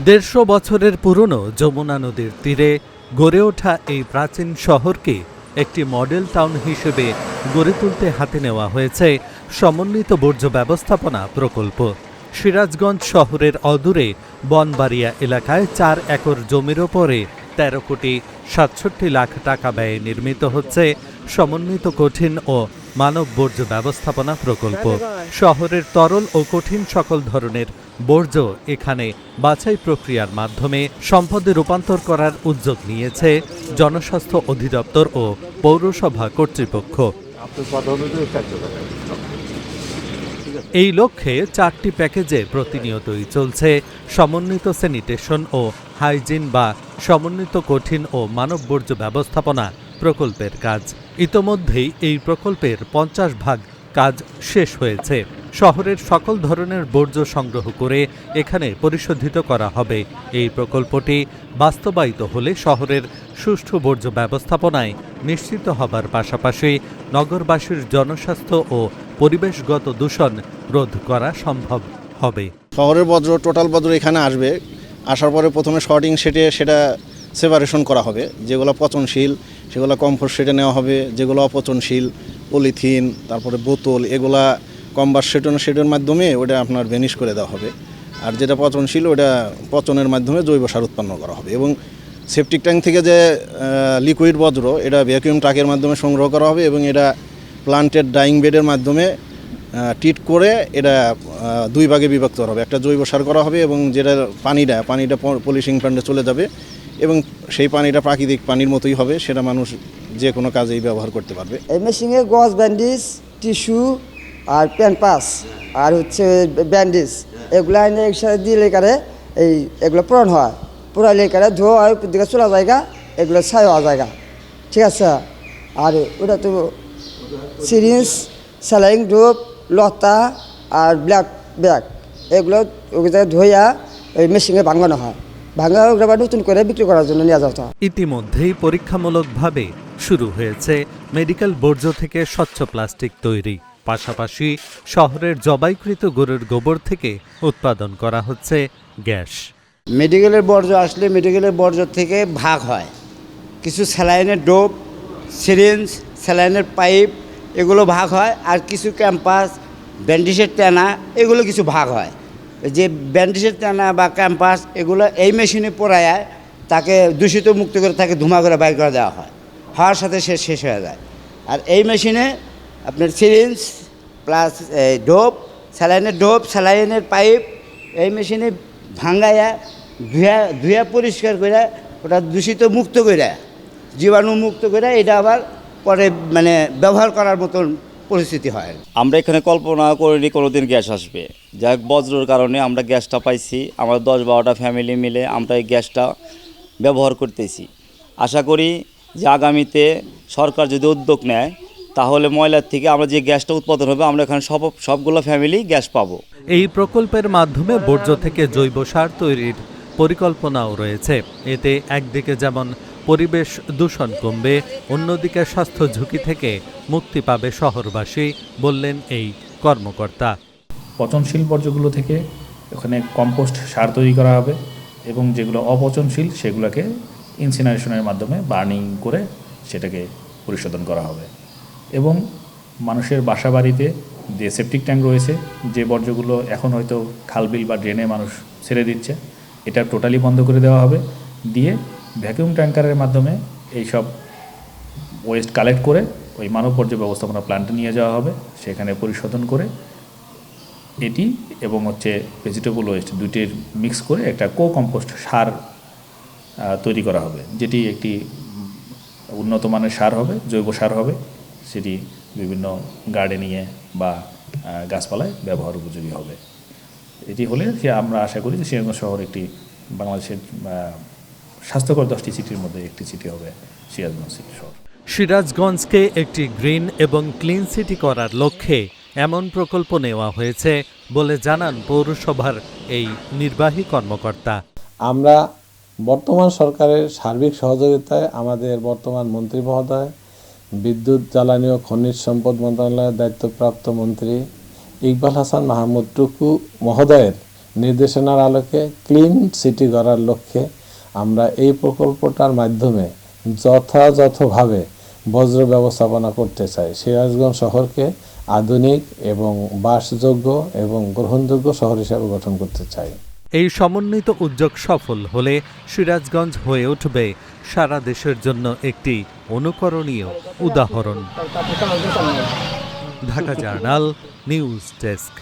150 বছরের পুরনো যমুনা নদীর তীরে গড়ে ওঠা এই প্রাচীন শহরকে একটি মডেল টাউন হিসেবে গড়ে তুলতে হাতে নেওয়া হয়েছে সমন্বিত বর্জ্য ব্যবস্থাপনা প্রকল্প। সিরাজগঞ্জ শহরের অদূরে বনবাড়িয়া এলাকায় 4 একর জমির ওপরে 13 কোটি 67 লাখ টাকা ব্যয়ে নির্মিত হচ্ছে সমন্বিত কঠিন ও মানব বর্জ্য ব্যবস্থাপনা প্রকল্প। শহরের তরল ও কঠিন সকল ধরনের বর্জ্য এখানে বাছাই প্রক্রিয়ার মাধ্যমে সম্পদে রূপান্তর করার উদ্যোগ নিয়েছে জনস্বাস্থ্য অধিদপ্তর ও পৌরসভা কর্তৃপক্ষ। এই লক্ষ্যে 4টি প্যাকেজে প্রতিনিয়তই চলছে সমন্বিত স্যানিটেশন ও হাইজিন বা সমন্বিত কঠিন ও মানব বর্জ্য ব্যবস্থাপনা প্রকল্পের কাজ। ইতোমধ্যেই এই প্রকল্পের 50% কাজ শেষ হয়েছে। শহরের সকল ধরনের বর্জ্য সংগ্রহ করে এখানে পরিশোধিত করা হবে। এই প্রকল্পটি বাস্তবায়িত হলে শহরের সুষ্ঠু বর্জ্য ব্যবস্থাপনায় নিশ্চিত হবার পাশাপাশি নগরবাসীর জনস্বাস্থ্য ও পরিবেশগত দূষণ রোধ করা সম্ভব হবে। শহরের বর্জ্য টোটাল বর্জ্য এখানে আসবে, আসার পরে প্রথমে সর্টিং শেডে সেটা সেপারেশন করা হবে। যেগুলো পচনশীল সেগুলো কম্পোস্ট শেডে নেওয়া হবে, যেগুলো অপচনশীল পলিথিন তারপরে বোতল এগুলা কম্বাস্টেশন শেডের মাধ্যমে ওটা আপনার ভ্যানিশ করে দেওয়া হবে। আর যেটা পচনশীল ওটা পচনের মাধ্যমে জৈব সার উৎপন্ন করা হবে। এবং সেপটিক ট্যাঙ্ক থেকে যে লিকুইড বর্জ্য এটা ভ্যাকুয়াম ট্রাকের মাধ্যমে সংগ্রহ করা হবে এবং এটা প্লান্টেড ডাইং বেডের মাধ্যমে ট্রিট করে এটা 2 ভাগে বিভক্ত হবে। একটা জৈব সার করা হবে এবং যেটা পানিটা পলিশিং প্ল্যান্টে চলে যাবে এবং সেই পানিটা প্রাকৃতিক পানির মতোই হবে, সেটা মানুষ যে কোনো কাজেই ব্যবহার করতে পারবে। এই মেশিনে গজ ব্যান্ডেজ, টিস্যু আর প্যানপাস আর হচ্ছে ব্যান্ডেজ এগুলো এনে একসাথে দিলে কারে এগুলো পূরণ হয়, পুরাইলে কারে ধোয়া হয়, দিকে চলা জায়গা এগুলো ছাই হওয়া জায়গা, ঠিক আছে। আর ওটা তো সিরিঞ্জ, স্যালাইন ড্রপ, লতা আর ব্ল্যাক ব্যাগ এগুলো ওই জায়গায় ধোয়া ওই মেশিনে ভাঙানো হয়, ভাঙা ওগুলো নতুন করে বিক্রি করার জন্য নিয়ে যাওয়া হয়। ইতিমধ্যেই পরীক্ষামূলকভাবে শুরু হয়েছে মেডিকেল বর্জ্য থেকে স্বচ্ছ প্লাস্টিক তৈরি। পাশাপাশি শহরের জবাইকৃত গরুর গোবর থেকে উৎপাদন করা হচ্ছে গ্যাস। মেডিকেলের বর্জ্য আসলে মেডিকেলের বর্জ্য থেকে ভাগ হয়, কিছু স্যালাইনের ডোপ, সিরিঞ্জ, স্যালাইনের পাইপ এগুলো ভাগ হয়, আর কিছু ক্যাম্পাস, ব্যান্ডেজের টানা এগুলো কিছু ভাগ হয়। যে ব্যান্ডেজের টানা বা ক্যাম্পাস এগুলো এই মেশিনে পোড়ায় তাকে দূষিত মুক্ত করে তাকে ধুমা করে বাইর করে দেওয়া হয়, হওয়ার সাথে সে শেষ হয়ে যায়। আর এই মেশিনে আপনার সিরিঞ্জ প্লাস ডোপ, স্যালাইনের পাইপ এই মেশিনে ভাঙ্গাইয়া ধুয়া পরিষ্কার করে ওটা দূষিত মুক্ত করে জীবাণু মুক্ত করে এটা আবার পরে মানে ব্যবহার করার মতন পরিস্থিতি হয়। আমরা এখানে কল্পনা করিনি কোনোদিন গ্যাস আসবে, যাই বজ্রর কারণে আমরা গ্যাসটা পাইছি। আমরা 10-12টা ফ্যামিলি মিলে আমরা এই গ্যাসটা ব্যবহার করতেছি। আশা করি যে আগামীতে সরকার যদি উদ্যোগ নেয় তাহলে ময়লার থেকে আমরা যে গ্যাসটা উৎপাদন হবে আমরা এখানে সবগুলো ফ্যামিলি গ্যাস পাবো। এই প্রকল্পের মাধ্যমে বর্জ্য থেকে জৈব সার তৈরির পরিকল্পনাও রয়েছে। এতে একদিকে যেমন পরিবেশ দূষণ কমবে, অন্যদিকে স্বাস্থ্য ঝুঁকি থেকে মুক্তি পাবে শহরবাসী, বললেন এই কর্মকর্তা। পচনশীল বর্জ্যগুলো থেকে ওখানে কম্পোস্ট সার তৈরি করা হবে এবং যেগুলো অপচনশীল সেগুলোকে ইনসিনারেশনের মাধ্যমে বার্নিং করে সেটাকে পরিশোধন করা হবে। এবং মানুষের বাসা বাড়িতে যে সেপটিক ট্যাঙ্ক রয়েছে, যে বর্জ্যগুলো এখন হয়তো খালবিল বা ড্রেনে মানুষ ছেড়ে দিচ্ছে, এটা টোটালি বন্ধ করে দেওয়া হবে, দিয়ে ভ্যাকুয়াম ট্যাঙ্কারের মাধ্যমে এইসব ওয়েস্ট কালেক্ট করে ওই মানব বর্জ্য ব্যবস্থাপনা প্ল্যান্টে নিয়ে যাওয়া হবে, সেখানে পরিশোধন করে এটি এবং ভেজিটেবল ওয়েস্ট দুইটির মিক্স করে একটা কম্পোস্ট সার তৈরি করা হবে, যেটি একটি উন্নত মানের সার হবে, জৈব সার হবে। সেটি বিভিন্ন গার্ডেনিংয়ে বা গাছপালায় ব্যবহার উপযোগী হবে। এটি হলে আমরা আশা করি যে সিরাজগঞ্জ শহর একটি বাংলাদেশের স্বাস্থ্যকর 10টি সিটির মধ্যে একটি সিটি হবে সিরাজগঞ্জ সিটি শহর। সিরাজগঞ্জকে একটি গ্রিন এবং ক্লিন সিটি করার লক্ষ্যে এমন প্রকল্প নেওয়া হয়েছে বলে জানান পৌরসভার এই নির্বাহী কর্মকর্তা। আমরা বর্তমান সরকারের সার্বিক সহযোগিতায় আমাদের বর্তমান মন্ত্রী মহোদয়, বিদ্যুৎ জ্বালানি ও খনিজ সম্পদ মন্ত্রণালয়ের দায়িত্বপ্রাপ্ত মন্ত্রী ইকবাল হাসান মাহমুদ টুকু মহোদয়ের নির্দেশনার আলোকে ক্লিন সিটি গড়ার লক্ষ্যে আমরা এই প্রকল্পটার মাধ্যমে যথাযথভাবে বজ্র ব্যবস্থাপনা করতে চাই। সিরাজগঞ্জ শহরকে আধুনিক এবং বাসযোগ্য এবং গ্রহণযোগ্য শহর হিসাবে গঠন করতে চাই। এই সমন্বিত উদ্যোগ সফল হলে সিরাজগঞ্জ হয়ে উঠবে সারা দেশের জন্য একটি অনুকরণীয় উদাহরণ। Dhaka journal, news desk.